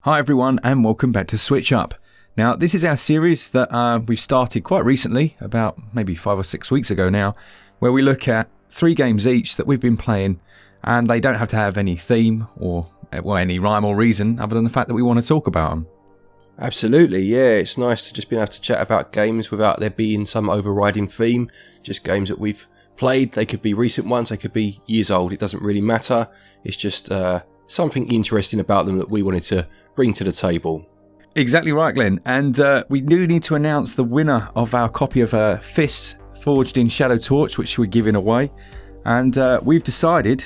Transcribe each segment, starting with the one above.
Hi everyone and welcome back to SwitchUp. Now this is our series that we've started quite recently, about maybe 5 or 6 weeks ago now, where we look at 3 games each that we've been playing, and they don't have to have any theme or any rhyme or reason other than the fact that we want to talk about them. Absolutely, yeah, it's nice to just be able to chat about games without there being some overriding theme, just games that we've played. They could be recent ones, they could be years old, it doesn't really matter. It's just something interesting about them that we wanted to bring to the table. Exactly right, Glen. And we do need to announce the winner of our copy of F.I.S.T. Forged in Shadow Torch, which we're giving away. And we've decided,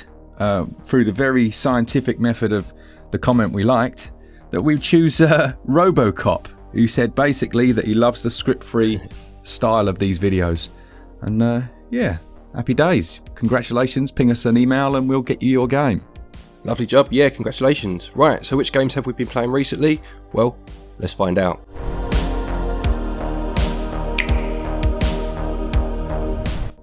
through the very scientific method of the comment we liked, that we choose Robocop, who said basically that he loves the script-free style of these videos. And yeah, happy days. Congratulations. Ping us an email and we'll get you your game. Lovely job, yeah, congratulations. Right, so which games have we been playing recently? Well, let's find out.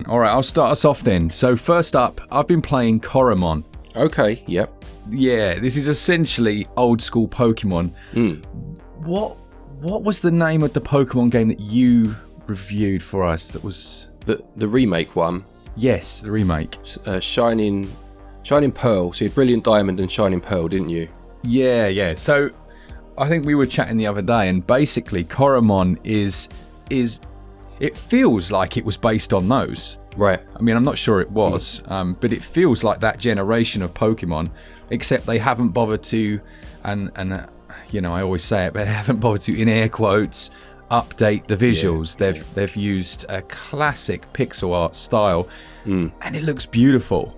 Alright, I'll start us off then. So first up, I've been playing Coromon. Okay, yep. Yeah, this is essentially old school Pokemon. What was the name of the Pokemon game that you reviewed for us that was... The remake one? Yes, the remake. Shining Pearl. So you had Brilliant Diamond and Shining Pearl, didn't you? Yeah. So I think we were chatting the other day, and basically Coromon is it feels like it was based on those. Right. I mean, I'm not sure it was, but it feels like that generation of Pokemon, except they haven't bothered to, and you know, I always say it, but they haven't bothered to, in air quotes, update the visuals. Yeah. They've used a classic pixel art style, and it looks beautiful.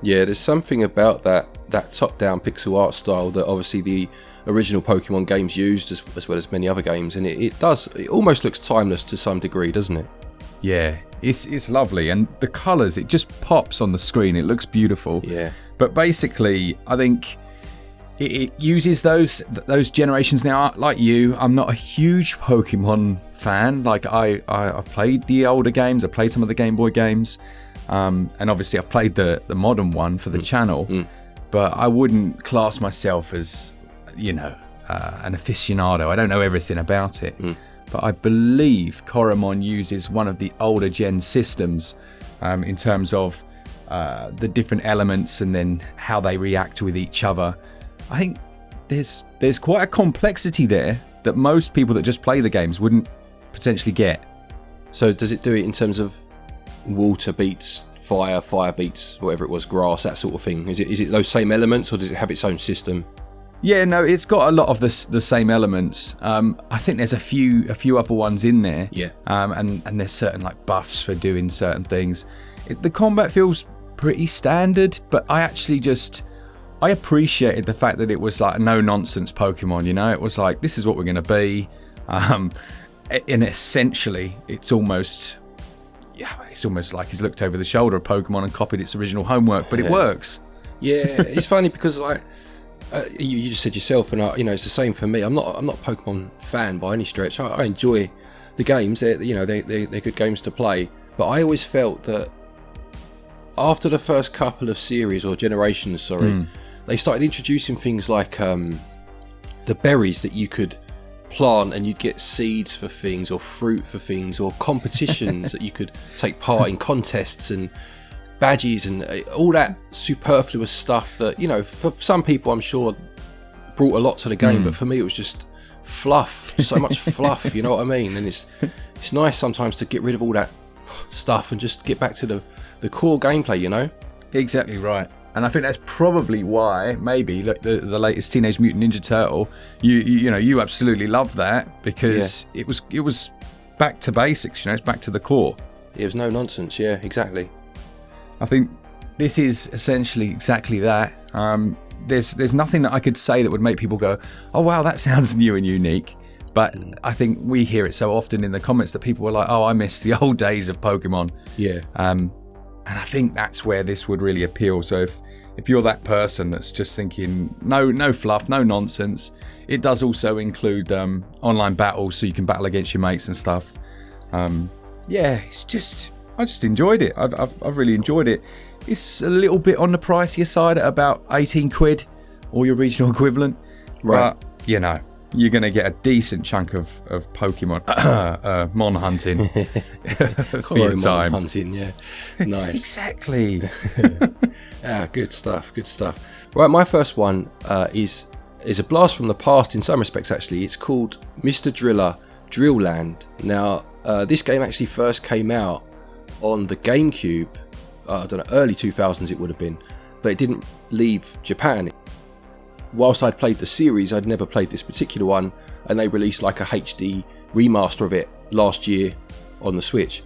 Yeah, there's something about that top-down pixel art style that obviously the original Pokemon games used, as well as many other games, and it almost looks timeless to some degree, doesn't it? Yeah, it's lovely, and the colours, it just pops on the screen. It looks beautiful. Yeah. But basically, I think it uses those generations now. Like you, I'm not a huge Pokemon fan. Like I've played the older games. I played some of the Game Boy games. And obviously I've played the modern one for the channel, but I wouldn't class myself as, you know, an aficionado. I don't know everything about it, but I believe Coromon uses one of the older gen systems in terms of the different elements and then how they react with each other. I think there's quite a complexity there that most people that just play the games wouldn't potentially get. So does it do it in terms of water beats fire, fire beats whatever it was, grass, that sort of thing? Is it those same elements, or does it have its own system? Yeah, no, it's got a lot of the same elements. I think there's a few other ones in there. Yeah. And there's certain like buffs for doing certain things. The combat feels pretty standard, but I appreciated the fact that it was like a no nonsense Pokemon. You know, it was like, this is what we're going to be. And essentially, it's almost like he's looked over the shoulder of Pokemon and copied its original homework, but it works. Yeah, it's funny because like you just said yourself, and you know, it's the same for me. I'm not a Pokemon fan by any stretch. I enjoy the games. They're good games to play, but I always felt that after the first couple of series or generations, they started introducing things like the berries that you could plant and you'd get seeds for things, or fruit for things, or competitions that you could take part in, contests and badges and all that superfluous stuff that, you know, for some people I'm sure brought a lot to the game, but for me it was just fluff, so much fluff, you know what I mean? And it's nice sometimes to get rid of all that stuff and just get back to the core gameplay, you know? Exactly right. And I think that's probably why maybe like the latest Teenage Mutant Ninja Turtle, you absolutely love that, because it was back to basics, you know, it's back to the core. It was no nonsense, yeah, exactly. I think this is essentially exactly that. There's nothing that I could say that would make people go, oh wow, that sounds new and unique. But I think we hear it so often in the comments that people were like, oh, I miss the old days of Pokemon. Yeah. And I think that's where this would really appeal. So if you're that person that's just thinking no fluff, no nonsense, it does also include online battles, so you can battle against your mates and stuff. It's just, I just enjoyed it. I've really enjoyed it. It's a little bit on the pricier side at about 18 quid, or your regional equivalent. Right. But you know, you're going to get a decent chunk of Pokemon Mon hunting for your time. Hunting, yeah. Nice. Exactly. Good stuff. Right, my first one is a blast from the past in some respects, actually. It's called Mr. Driller DrillLand. Now, this game actually first came out on the GameCube, I don't know, early 2000s it would have been, but it didn't leave Japan. Whilst I'd played the series, I'd never played this particular one, and they released like a HD remaster of it last year on the Switch.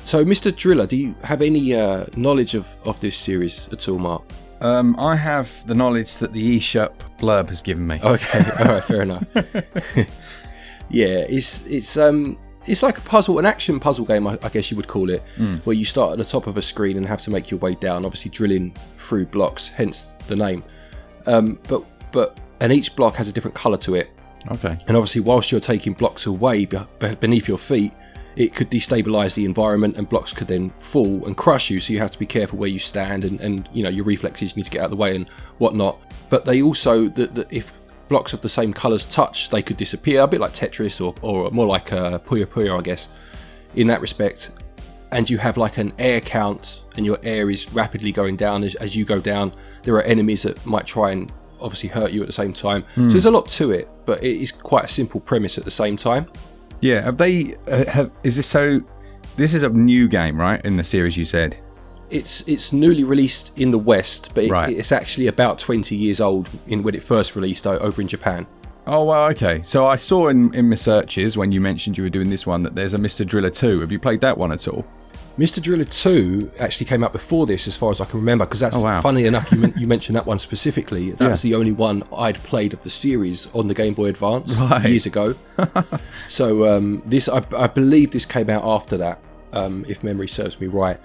So, Mr. Driller, do you have any knowledge of this series at all, Mark? I have the knowledge that the eShop blurb has given me. Okay, alright, fair enough. Yeah, it's like a puzzle, an action puzzle game, I guess you would call it, where you start at the top of a screen and have to make your way down, obviously drilling through blocks, hence the name. And each block has a different colour to it. Okay. And obviously, whilst you're taking blocks away beneath your feet, it could destabilise the environment, and blocks could then fall and crush you. So you have to be careful where you stand, and you know, your reflexes, you need to get out of the way and whatnot. But they also, if blocks of the same colours touch, they could disappear, a bit like Tetris or more like Puyo Puyo, I guess, in that respect. And you have like an air count, and your air is rapidly going down as you go down. There are enemies that might try and obviously hurt you at the same time. So there's a lot to it, but it is quite a simple premise at the same time. Yeah, have they? Is this so? This is a new game, right? In the series, you said it's newly released in the West, but Right. it's actually about 20 years old when it first released over in Japan. Oh, well, okay. So I saw in my searches when you mentioned you were doing this one that there's a Mr. Driller 2. Have you played that one at all? Mr. Driller 2 actually came out before this, as far as I can remember, because that's, funny enough, you mentioned that one specifically. That was the only one I'd played of the series on the Game Boy Advance years ago. So this, I believe this came out after that, if memory serves me right.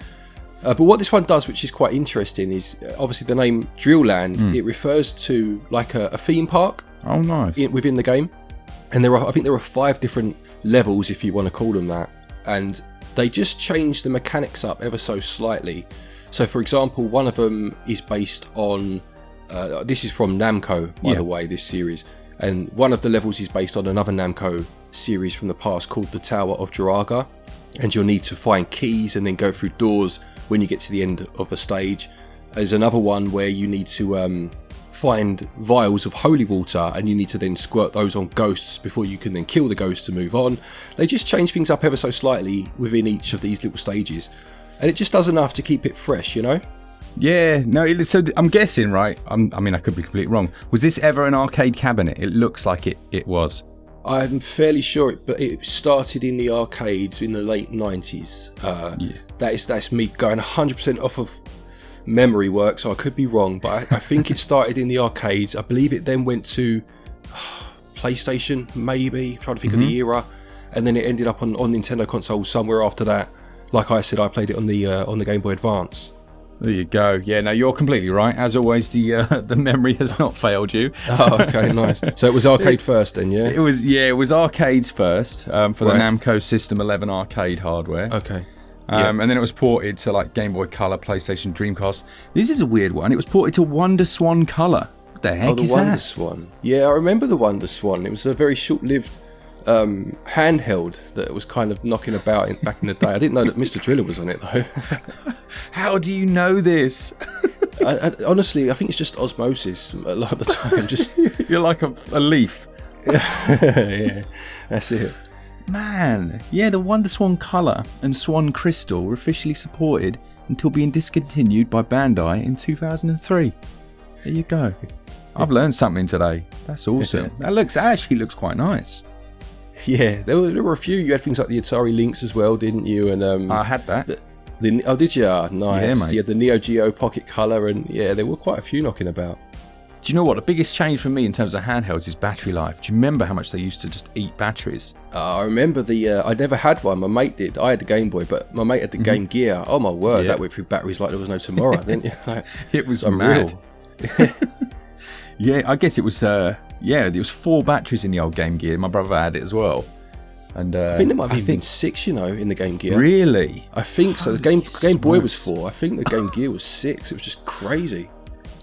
But what this one does, which is quite interesting, is obviously the name DrillLand. It refers to like a theme park. Oh, nice. Within the game. And I think there are 5 different levels, if you want to call them that. And they just change the mechanics up ever so slightly. So, for example, one of them is based on... this is from Namco, by the way, this series. And one of the levels is based on another Namco series from the past called the Tower of Jiraga. And you'll need to find keys and then go through doors when you get to the end of a stage. There's another one where you need to find vials of holy water, and you need to then squirt those on ghosts before you can then kill the ghost to move on. They just change things up ever so slightly within each of these little stages, and it just does enough to keep it fresh, you know? Yeah, no, so I'm guessing, right? I mean, I could be completely wrong. Was this ever an arcade cabinet? It looks like it was. I'm fairly sure it started in the arcades in the late 90s. That's me going 100% off of memory work, so I could be wrong, but I think it started in the arcades. I believe it then went to PlayStation, maybe. I'm trying to think of the era, and then it ended up on Nintendo consoles somewhere after that. Like I said, I played it on the Game Boy Advance. There you go. Yeah, no, you're completely right. As always, the memory has not failed you. Oh, okay, nice. So it was arcade first then, yeah? It was arcades first for the Namco System 11 arcade hardware. Okay. And then it was ported to like Game Boy Color, PlayStation, Dreamcast. This is a weird one. It was ported to Wonder Swan Color. What the heck is that? Oh, the Wonder Swan. Yeah, I remember the Wonder Swan. It was a very short-lived handheld that was kind of knocking about back in the day. I didn't know that Mr. Driller was on it though. How do you know this? Honestly, I think it's just osmosis a lot of the time. Just You're like a leaf. Yeah, that's it. Man, yeah, the Wonder Swan Color and Swan Crystal were officially supported until being discontinued by Bandai in 2003. There you go. I've learned something today. That's awesome. That actually looks quite nice. Yeah, there were a few. You had things like the Atari Lynx as well, didn't you? And I had that. Oh, did you? Nice. Yeah, mate. You had the Neo Geo Pocket Color, and yeah, there were quite a few knocking about. Do you know what? The biggest change for me in terms of handhelds is battery life. Do you remember how much they used to just eat batteries? I remember I never had one. My mate did. I had the Game Boy, but my mate had the Game Gear. Oh my word, that went through batteries like there was no tomorrow. Didn't you? It was mad. Yeah, I guess it was. There was 4 batteries in the old Game Gear. My brother had it as well. And I think there might have even been 6, in the Game Gear. Really? I think so. The Game Boy was 4. I think the Game Gear was 6. It was just crazy.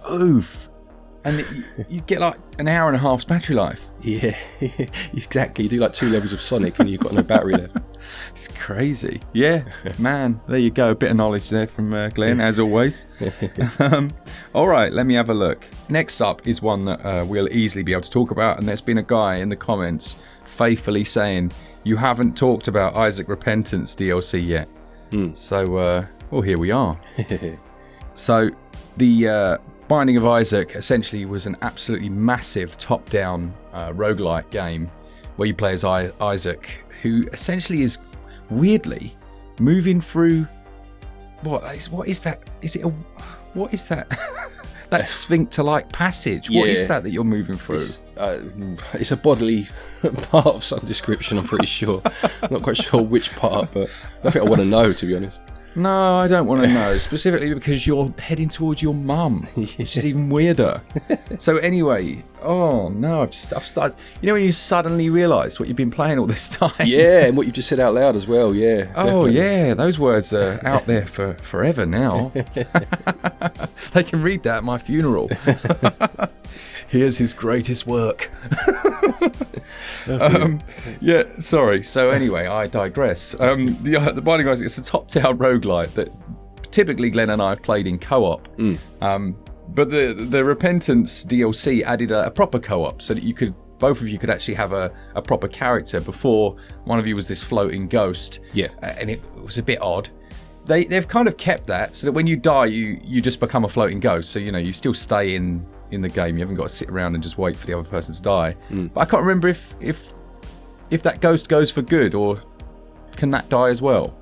Oof. And you get like an hour and a half's battery life. Yeah, exactly. You do like 2 levels of Sonic and you've got no battery left. It's crazy. Yeah, man. There you go. A bit of knowledge there from Glen, as always. All right, let me have a look. Next up is one that we'll easily be able to talk about. And there's been a guy in the comments faithfully saying, you haven't talked about Isaac Repentance DLC yet. So, well, here we are. So, the Binding of Isaac essentially was an absolutely massive top-down roguelike game where you play as Isaac, who essentially is weirdly moving through. What is that? What is that? That sphincter-like passage. What is that you're moving through? It's a bodily part of some description, I'm pretty sure. I'm not quite sure which part, but I think I want to know, to be honest. No, I don't want to know, specifically because you're heading towards your mum, which is even weirder. So anyway, oh no, I've started. You know when you suddenly realise what you've been playing all this time? Yeah, and what you've just said out loud as well, yeah. Oh definitely. yeah, those words are out there for forever now. They can read that at my funeral. Here's his greatest work. Yeah, sorry. So anyway, I digress. The Binding of Isaac, it's a top-down roguelite that typically Glen and I have played in co-op. But the Repentance DLC added a proper co-op so that both of you could actually have a proper character. Before, one of you was this floating ghost. Yeah. And it was a bit odd. They've kind of kept that so that when you die, you just become a floating ghost. So, you still stay in the game. You haven't got to sit around and just wait for the other person to die. But I can't remember if that ghost goes for good, or can that die as well?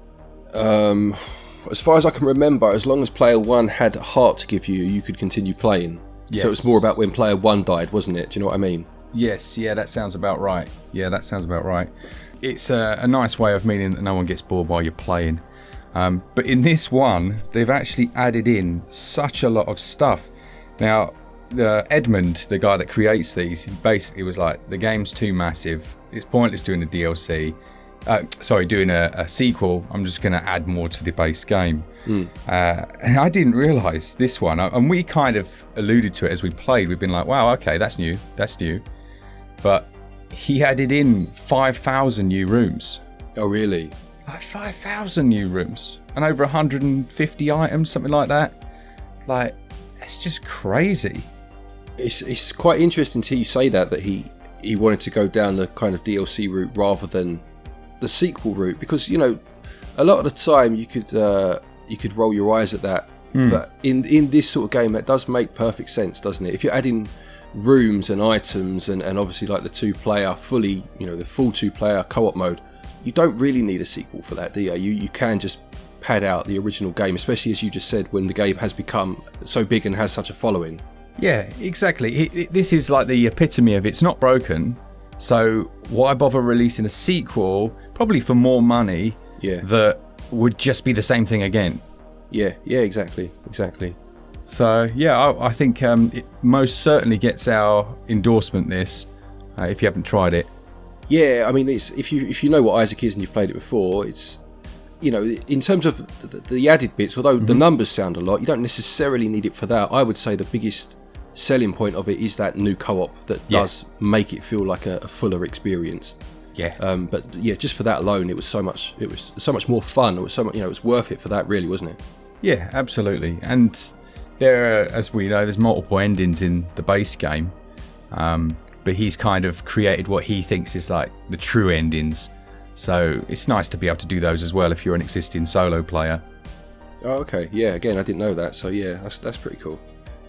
As far as I can remember, as long as player 1 had a heart to give you, you could continue playing. Yes. So it was more about when player 1 died, wasn't it? Do you know what I mean? Yes, yeah, that sounds about right. It's a nice way of meaning that no one gets bored while you're playing. But in this one, they've actually added in such a lot of stuff. Now, Edmund, the guy that creates these, basically was like, the game's too massive. It's pointless doing a DLC. Doing a sequel. I'm just going to add more to the base game. And I didn't realise this one. And we kind of alluded to it as we played. We've been like, wow, okay, that's new. But he added in 5,000 new rooms. Oh, really? Like 5,000 new rooms. And over 150 items, something like that. Like, it's just crazy. It's quite interesting to you say that he wanted to go down the kind of DLC route rather than the sequel route, because a lot of the time you could roll your eyes at that, but in this sort of game that does make perfect sense, doesn't it? If you're adding rooms and items and obviously like the 2-player fully, the full 2-player co-op mode, you don't really need a sequel for that, do you? You can just pad out the original game, especially as you just said, when the game has become so big and has such a following. Yeah, exactly. This is like the epitome of it's not broken, so why bother releasing a sequel, probably for more money, that would just be the same thing again. Yeah, exactly. So, yeah, I think it most certainly gets our endorsement, this, if you haven't tried it. Yeah, I mean, it's if you know what Isaac is and you've played it before, it's, in terms of the added bits, although the numbers sound a lot, you don't necessarily need it for that. I would say the biggest selling point of it is that new co-op that does make it feel like a fuller experience. Yeah. But yeah, just for that alone, it was so much more fun. It was so much, it was worth it for that, really, wasn't it? Yeah, absolutely. And there are, as we know, there's multiple endings in the base game. But he's kind of created what he thinks is like the true endings. So it's nice to be able to do those as well if you're an existing solo player. Oh, okay. Yeah, again, I didn't know that. So yeah, that's pretty cool.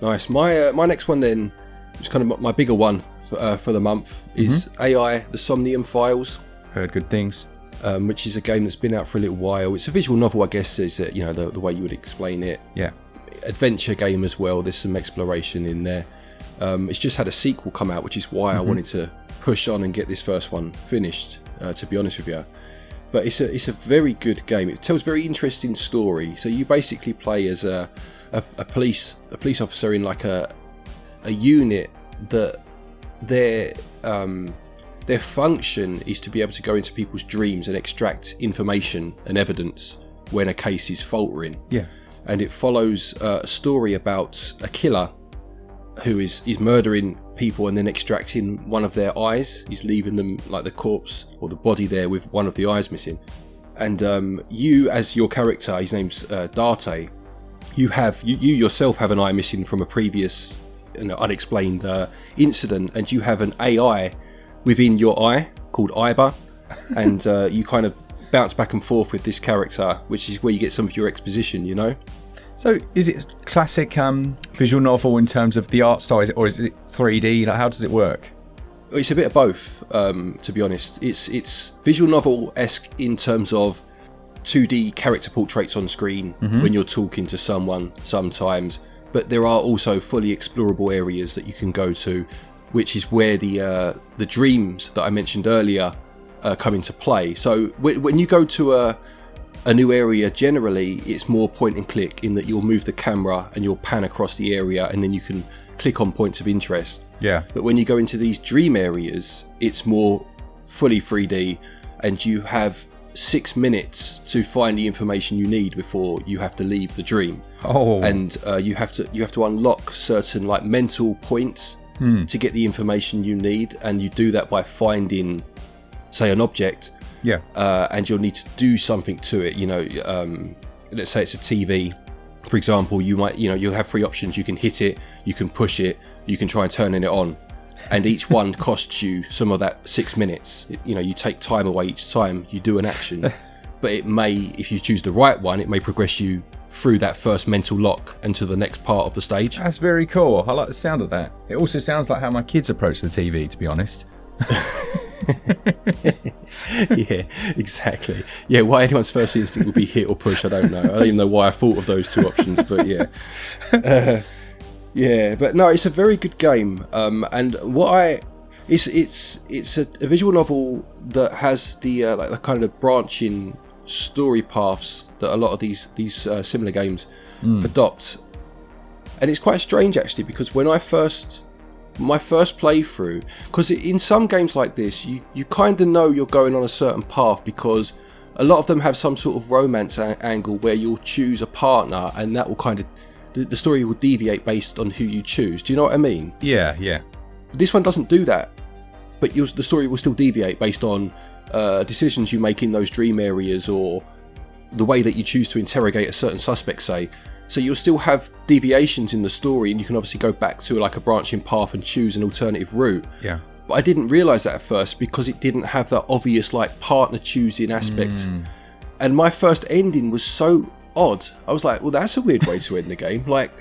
Nice. My next one then, is kind of my bigger one for the month, is AI, the Somnium Files. Heard good things. Which is a game that's been out for a little while. It's a visual novel, I guess, is the way you would explain it. Yeah. Adventure game as well. There's some exploration in there. It's just had a sequel come out, which is why I wanted to push on and get this first one finished, to be honest with you. But it's a very good game. It tells a very interesting story. So you basically play as a police officer in like a unit that their function is to be able to go into people's dreams and extract information and evidence when a case is faltering. Yeah. And it follows a story about a killer who is murdering people and then extracting one of their eyes. He's leaving them, like the corpse or the body there with one of the eyes missing. And you, as your character, his name's Darte, you yourself have an eye missing from a previous unexplained incident, and you have an AI within your eye called Iba, and you kind of bounce back and forth with this character, which is where you get some of your exposition, you know? So is it classic visual novel in terms of the art style, or is it 3D? Like, how does it work? It's a bit of both, to be honest. It's visual novel-esque in terms of 2D character portraits on screen when you're talking to someone sometimes, but there are also fully explorable areas that you can go to, which is where the dreams that I mentioned earlier come into play. So when you go to a new area, generally it's more point and click, in that you'll move the camera and you'll pan across the area and then you can click on points of interest. Yeah. But when you go into these dream areas, it's more fully 3D, and you have 6 minutes to find the information you need before you have to leave the dream. Oh. And you have to unlock certain like mental points to get the information you need, and you do that by finding, say, an object. Yeah. And you'll need to do something to it. You know, let's say it's a TV, for example. You'll have 3 options. You can hit it, you can push it, you can try and turn it on, and each one costs you some of that 6 minutes. You take time away each time you do an action, but it may, if you choose the right one, it may progress you through that first mental lock and to the next part of the stage. That's very cool. I like the sound of that. It also sounds like how my kids approach the TV, to be honest. Yeah, exactly. Yeah, why anyone's first instinct would be hit or push, I don't know. I don't even know why I thought of those 2 options, but yeah. Yeah, but no, it's a very good game. And it's a visual novel that has the like the kind of branching story paths that a lot of these similar games adopt. And it's quite strange actually, because when my first playthrough, because in some games like this, you kind of know you're going on a certain path, because a lot of them have some sort of romance angle where you'll choose a partner, and that will kind of, the story will deviate based on who you choose. Do you know what I mean? Yeah, yeah. This one doesn't do that, but the story will still deviate based on decisions you make in those dream areas, or the way that you choose to interrogate a certain suspect, say. So you'll still have deviations in the story, and you can obviously go back to like a branching path and choose an alternative route. Yeah. But I didn't realise that at first, because it didn't have that obvious like partner choosing aspect. And my first ending was so odd. I was like, well, that's a weird way to end the game. Like,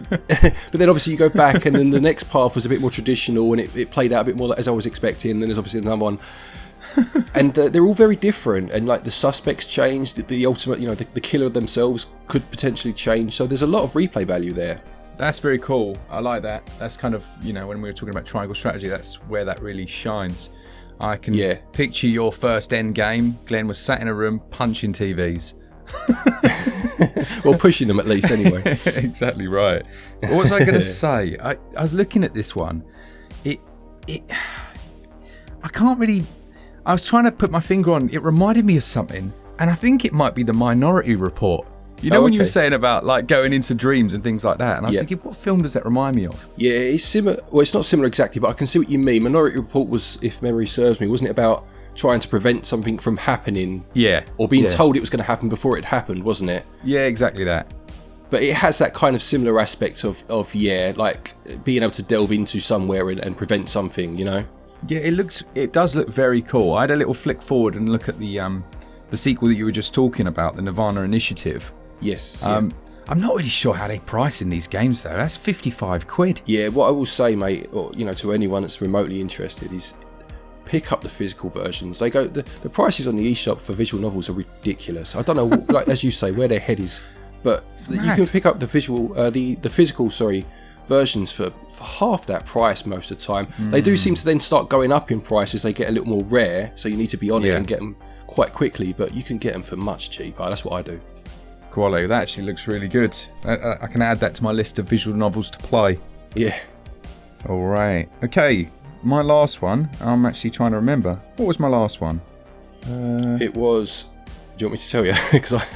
but then obviously you go back, and then the next path was a bit more traditional, and it played out a bit more as I was expecting. And then there's obviously another one. And they're all very different, and like the suspects change, the ultimate, the killer themselves could potentially change, so there's a lot of replay value there. That's very cool. I like that. That's kind of, when we were talking about triangle strategy, that's where that really shines. I can picture your first end game. Glenn was sat in a room punching TVs. Well, pushing them at least anyway. Exactly right. What was I going to say? I was looking at this one. I can't really... I was trying to put my finger on, it reminded me of something, and I think it might be the Minority Report. When you were saying about like going into dreams and things like that, and I was thinking, what film does that remind me of? Yeah, it's similar. Well, it's not similar exactly, but I can see what you mean. Minority Report was, if memory serves me, wasn't it about trying to prevent something from happening? Yeah. Or being told it was going to happen before it happened, wasn't it? Yeah, exactly that. But it has that kind of similar aspect of like being able to delve into somewhere and prevent something, Yeah, it does look very cool. I had a little flick forward and look at the sequel that you were just talking about, the Nirvana Initiative. Yes. I'm not really sure how they price in these games though. That's £55. Yeah, what I will say, mate, or to anyone that's remotely interested, is pick up the physical versions. They go the prices on the eShop for visual novels are ridiculous. I don't know, like as you say, where their head is, but you can pick up the physical versions for half that price most of the time. They do seem to then start going up in price as they get a little more rare, so you need to be on it and get them quite quickly, but you can get them for much cheaper. That's what I do. Quality, that actually looks really good. I can add that to my list of visual novels to play. Yeah. Alright, okay, my last one, I'm actually trying to remember. What was my last one? It was Do you want me to tell you?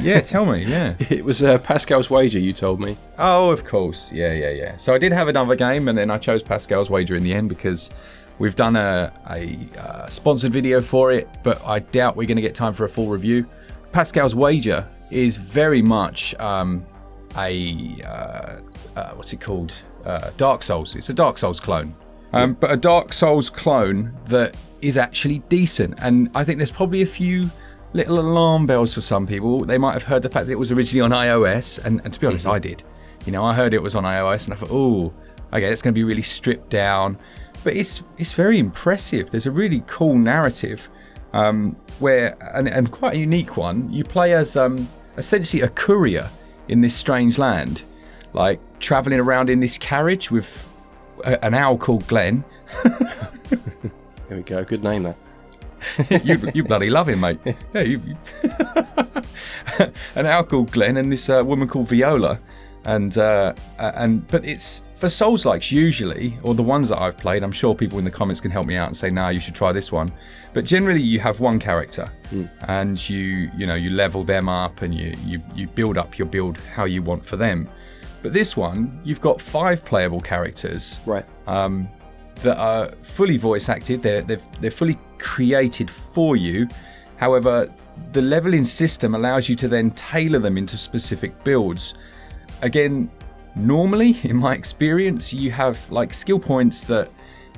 Yeah, tell me. Yeah. It was Pascal's Wager. You told me. Oh, of course. Yeah. So I did have another game, and then I chose Pascal's Wager in the end because we've done a sponsored video for it, but I doubt we're going to get time for a full review. Pascal's Wager is very much what's it called? Dark Souls. It's a Dark Souls clone. But a Dark Souls clone that is actually decent. And I think there's probably a few little alarm bells for some people. They might have heard the fact that it was originally on iOS. And to be honest, I did. I heard it was on iOS and I thought, oh, okay, it's going to be really stripped down. But it's very impressive. There's a really cool narrative where, and quite a unique one, you play as essentially a courier in this strange land, like traveling around in this carriage with an owl called Glen. There we go. Good name, that. you bloody love him, mate. Yeah, an owl called Glen and this woman called Viola, but it's for Souls-likes usually, or the ones that I've played. I'm sure people in the comments can help me out and say, "Nah, you should try this one." But generally, you have one character, and you level them up, and you build up your build how you want for them. But this one, you've got 5 playable characters, right? That are fully voice acted. They're fully created for you. However, the leveling system allows you to then tailor them into specific builds. Again, normally in my experience, you have like skill points that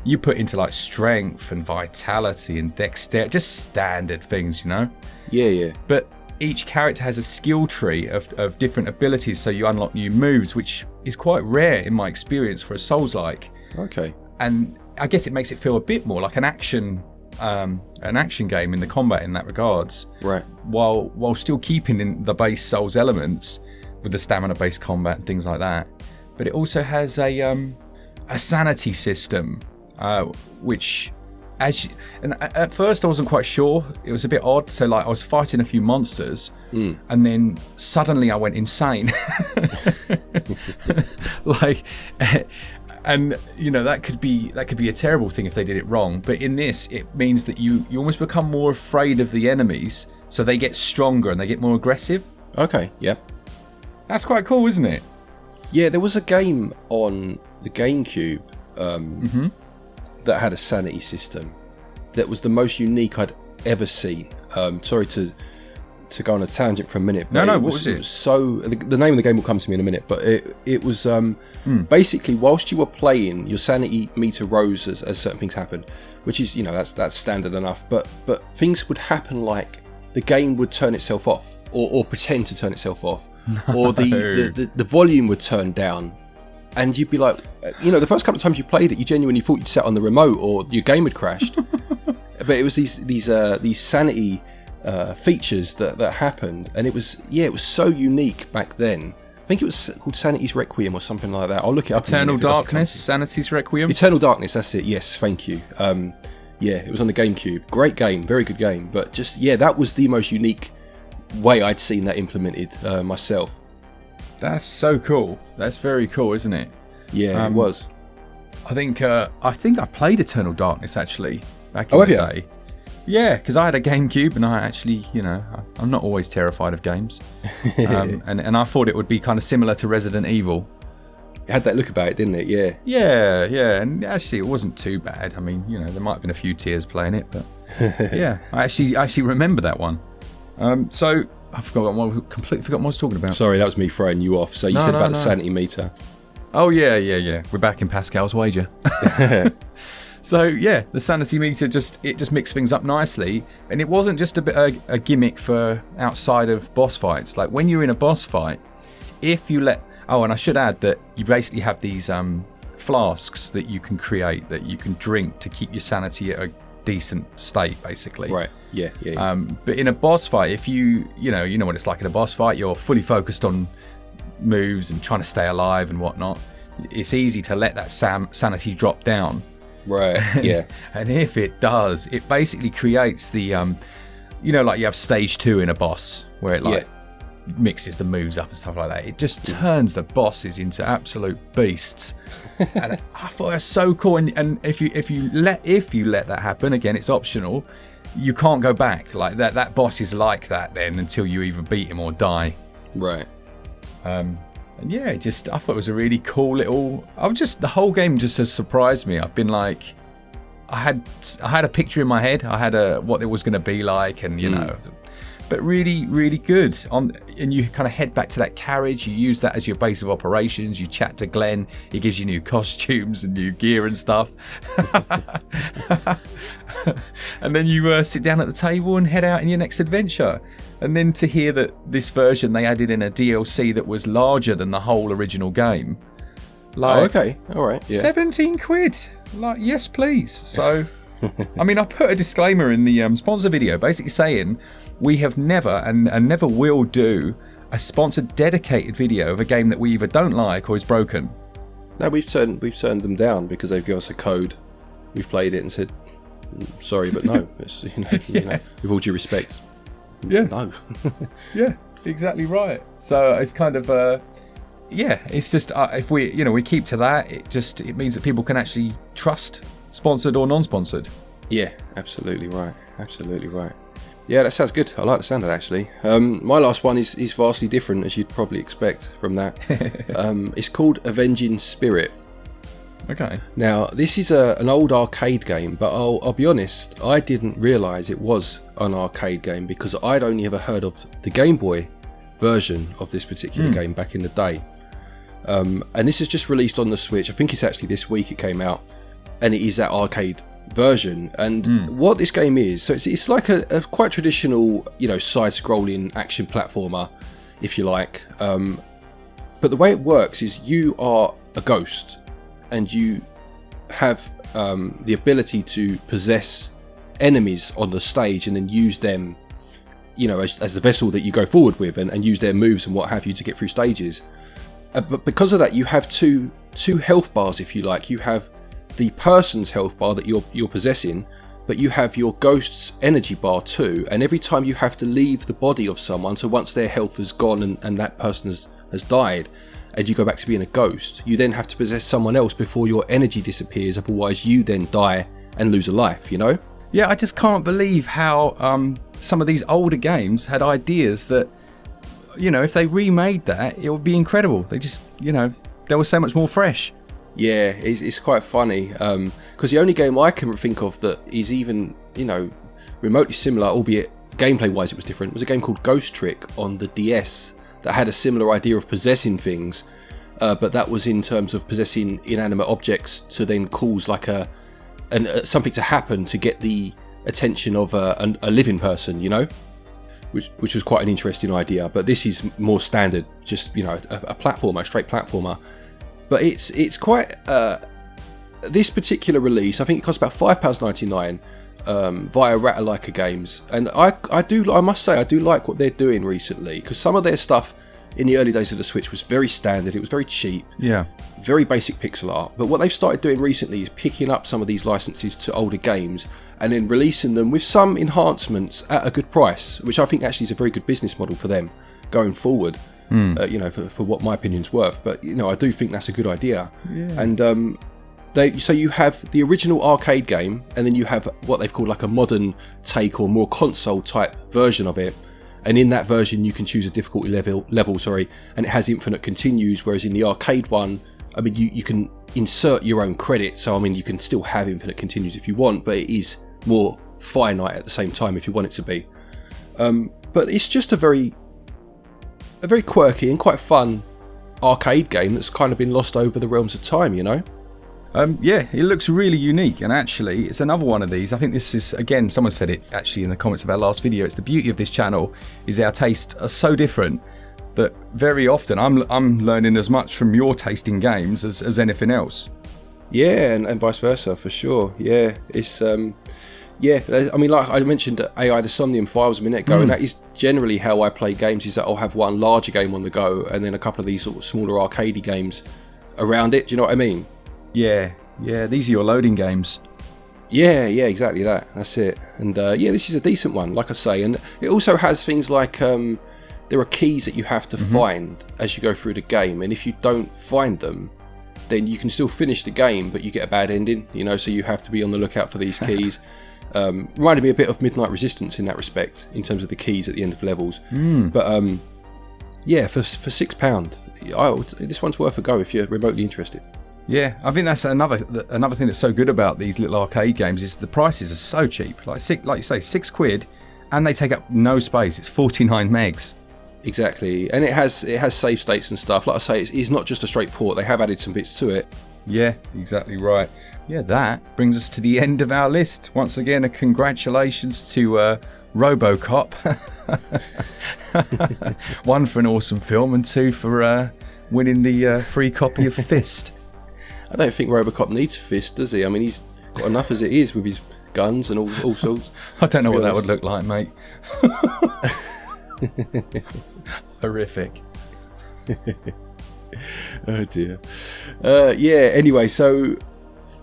you put into like strength and vitality and dexterity, just standard things, Yeah. But each character has a skill tree of different abilities, so you unlock new moves, which is quite rare in my experience for a Souls-like. Okay. And I guess it makes it feel a bit more like an action game in the combat in that regards. Right. While still keeping in the base Souls elements with the stamina-based combat and things like that. But it also has a sanity system, which... And at first I wasn't quite sure. It was a bit odd. So like I was fighting a few monsters and then suddenly I went insane. And that could be a terrible thing if they did it wrong. But in this, it means that you almost become more afraid of the enemies, so they get stronger and they get more aggressive. Okay, yeah. That's quite cool, isn't it? Yeah, there was a game on the GameCube that had a sanity system that was the most unique I'd ever seen. Sorry to go on a tangent for a minute. But what was it? It was so the name of the game will come to me in a minute, but it was basically whilst you were playing, your sanity meter rose as certain things happened, which is that's standard enough. But things would happen like the game would turn itself off or pretend to turn itself off, or the volume would turn down. And you'd be like, the first couple of times you played it, you genuinely thought you'd sat on the remote or your game had crashed. But it was these sanity features that happened, and it was so unique back then. I think it was called Sanity's Requiem or something like that. I'll look it up. Eternal Darkness, Sanity's Requiem. Eternal Darkness, that's it. Yes, thank you. It was on the GameCube. Great game, very good game. But just that was the most unique way I'd seen that implemented myself. That's so cool. That's very cool, isn't it? Yeah, it was. I think I played Eternal Darkness actually back in the day. Yeah, because I had a GameCube and I actually, I'm not always terrified of games. And I thought it would be kind of similar to Resident Evil. It had that look about it, didn't it? Yeah. Yeah. And actually it wasn't too bad. I mean, there might have been a few tears playing it, but yeah, I actually remember that one. So I completely forgot what I was talking about. Sorry, that was me throwing you off. So you said about the sanity meter. Oh, yeah. We're back in Pascal's Wager. So, yeah, the sanity meter just mixed things up nicely. And it wasn't just a gimmick for outside of boss fights. Like, when you're in a boss fight, if you let... Oh, and I should add that you basically have these flasks that you can create, that you can drink to keep your sanity at a decent state, basically. Right, yeah. But in a boss fight, if you know what it's like in a boss fight, you're fully focused on moves and trying to stay alive and whatnot. It's easy to let that sanity drop down. Right, yeah. And if it does, it basically creates the, like you have stage 2 in a boss, where it mixes the moves up and stuff like that. It just turns the bosses into absolute beasts. And I thought it was so cool. And if you let that happen, again, it's optional. you can't go back. Like that boss is like that then until you either beat him or die. Right. And yeah, I thought it was a really cool little. The whole game just has surprised me. I've been like, I had a picture in my head. I had what it was going to be like, and you know, but really, really good. And you kind of head back to that carriage. You use that as your base of operations. You chat to Glen. He gives you new costumes and new gear and stuff. And then you sit down at the table and head out in your next adventure. And then to hear that this version they added in a DLC that was larger than the whole original game. Like, okay, all right, yeah. £17. Like, yes, please. So, I mean, I put a disclaimer in the sponsor video, basically saying we have never and never will do a sponsored dedicated video of a game that we either don't like or is broken. No, we've turned them down because they've given us a code. We've played it and said, sorry, but no. It's, you know, with all due respect, yeah, no. Yeah, exactly right. So it's kind of it's just if we keep to that, it means that people can actually trust sponsored or non-sponsored. Yeah, absolutely right. Yeah, that sounds good. I like the sound of that, actually. My last one is vastly different, as you'd probably expect from that. It's called Avenging Spirit. Okay. Now, this is an old arcade game, but I'll be honest, I didn't realise it was an arcade game because I'd only ever heard of the Game Boy version of this particular game back in the day. And this is just released on the Switch. I think it's actually this week it came out, and it is that arcade version. And what this game is, so it's like a quite traditional, side-scrolling action platformer, if you like. But the way it works is you are a ghost, and you have the ability to possess enemies on the stage and then use them, as the vessel that you go forward with, and use their moves and what have you to get through stages. But because of that, you have two health bars, if you like. You have the person's health bar that you're possessing, but you have your ghost's energy bar too. And every time you have to leave the body of someone, so once their health has gone and that person has died, and you go back to being a ghost, you then have to possess someone else before your energy disappears. Otherwise, you then die and lose a life. Yeah, I just can't believe how some of these older games had ideas that, if they remade that, it would be incredible. They just, they were so much more fresh. Yeah, it's quite funny because the only game I can think of that is even, remotely similar, albeit gameplay-wise it was different, was a game called Ghost Trick on the DS that had a similar idea of possessing things, but that was in terms of possessing inanimate objects to then cause like something to happen to get the attention of a living person, which was quite an interesting idea. But this is more standard, just a platformer, a straight platformer. But it's quite this particular release. I think it costs about £5.99 via Ratalaika Games, and I must say I do like what they're doing recently, because some of their stuff in the early days of the Switch was very standard. It was very cheap, very basic pixel art. But what they've started doing recently is picking up some of these licenses to older games and then releasing them with some enhancements at a good price, which I think actually is a very good business model for them going forward. For what my opinion's worth. But I do think that's a good idea. And so you have the original arcade game, and then you have what they've called like a modern take or more console type version of it. And in that version, you can choose a difficulty level, and it has infinite continues. Whereas in the arcade one, I mean, you can insert your own credit. So I mean, you can still have infinite continues if you want, but it is more finite at the same time if you want it to be. But it's just a very quirky and quite fun arcade game that's kind of been lost over the realms of time, Yeah, it looks really unique, and actually it's another one of these. I think this is, again, someone said it actually in the comments of our last video, it's the beauty of this channel is our tastes are so different that very often I'm learning as much from your taste in games as anything else. Yeah, and vice versa, for sure. Yeah, it's I mean, like I mentioned AI the Somnium Files a minute ago, and that is generally how I play games, is that I'll have one larger game on the go and then a couple of these sort of smaller arcadey games around it. Do you know what I mean? Yeah, these are your loading games. Yeah, exactly that. That's it. And this is a decent one, like I say. And it also has things like there are keys that you have to find as you go through the game, and if you don't find them, then you can still finish the game, but you get a bad ending, so you have to be on the lookout for these keys. Reminded me a bit of Midnight Resistance in that respect, in terms of the keys at the end of levels. But yeah, for £6, this one's worth a go if you're remotely interested. Yeah, I think that's another thing that's so good about these little arcade games is the prices are so cheap. Like you say, £6, and they take up no space. It's 49 megs. Exactly, and it has save states and stuff. Like I say, it's not just a straight port. They have added some bits to it. Yeah, exactly right. Yeah, that brings us to the end of our list. Once again, a congratulations to RoboCop. 1 for an awesome film, and 2 for winning the free copy of F.I.S.T. I don't think RoboCop needs F.I.S.T, does he? I mean, he's got enough as it is with his guns and all sorts. I don't know what that would look like, mate. Horrific. Oh dear. Yeah, anyway, so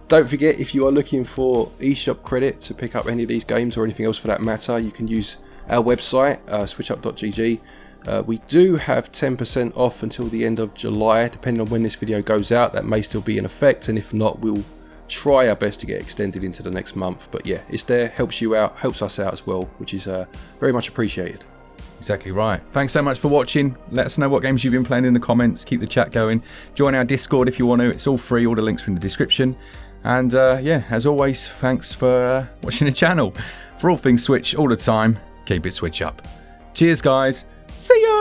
don't forget, if you are looking for eShop credit to pick up any of these games or anything else for that matter, you can use our website, switchup.gg. We do have 10% off until the end of July, depending on when this video goes out. That may still be in effect, and if not, we'll try our best to get extended into the next month. But yeah, it's there, helps you out, helps us out as well, which is very much appreciated. Exactly right. Thanks so much for watching. Let us know what games you've been playing in the comments. Keep the chat going. Join our Discord if you want to. It's all free. All the links are in the description. And yeah, as always, thanks for watching the channel. For all things Switch all the time, keep it Switch up. Cheers, guys. See ya!